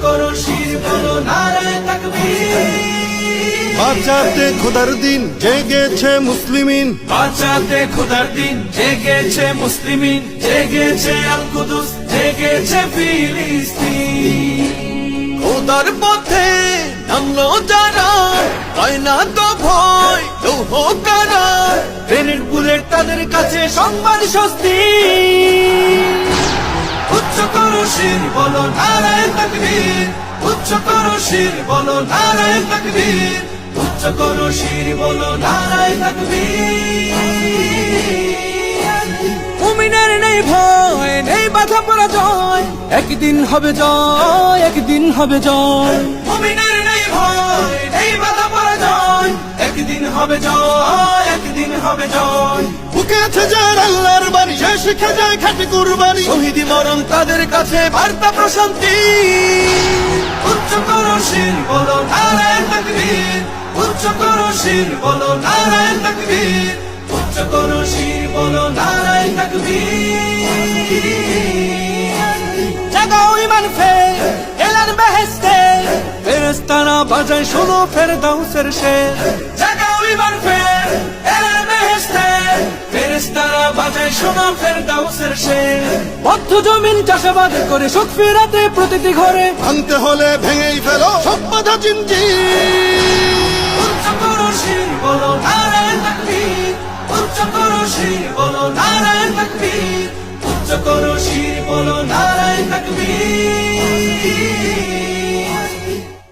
করো শির বলো নারায়ে তাকবীর। বাঁচাতে খোদার দিন জেগেছে মুসলিমিন, বাঁচাতে খোদার দিন জেগেছে মুসলিমিন, জেগেছে আল কুদুস, জেগেছে ফিলিস্তিন। খোদার পথে নামলো যারা, হয় না তো ভয় লৌহ কারা। গ্রেনেড বুলেট তাদের কাছে সম্মান স্বস্তি। উচ্চ করো শির বলো নারায়ে তাকবীর, উচ্চ করো শির বলো নারায়ে তাকবীর, উচ্চ করো শির বলো নারায়ে তাকবীর। মুমিনের নেই ভয়, নেই বাধা পরাজয়, একদিন হবে জয়, একদিন হবে জয়। মুমিনের নেই ভয়, নেই বাধা পরাজয়, একদিন হবে জয়, একদিন হবে জয়। বুকে আছে যার আল্লাহর বাণী, সে শিখে যায় খাঁটি কুরবানি। শহীদি মরণ তাদের কাছে বার্তা প্রশান্তি। উচ্চ করো শির বলো নারায়ে তাকবীর, উচ্চ করো শির বলো নারায়ে তাকবীর, উচ্চ করো শির বলো নারায়ে তাকবীর। জাগাও ঈমান ফের এলান বেহেশতে, ফেরেশতারা বাজায় শোনো ফেরদাউসের শের। জাগাও ঈমান ফের এলান বেহেশতে, ফেরেশতারা বাজায় শোনো ফেরদাউসের শের। বদ্ধ জমিন চাষাবাদ করে সুখ ফেরাতে প্রতিটি ঘরে, ভাঙতে হলে ভেঙেই ফেলো সব বাধা জিনজির। উচ্চ করো শির বলো নারায়ে তাকবীর, উচ্চ করো শির বলো নারায়ে তাকবীর, উচ্চ করো শির বলো নারায়ে তাকবীর।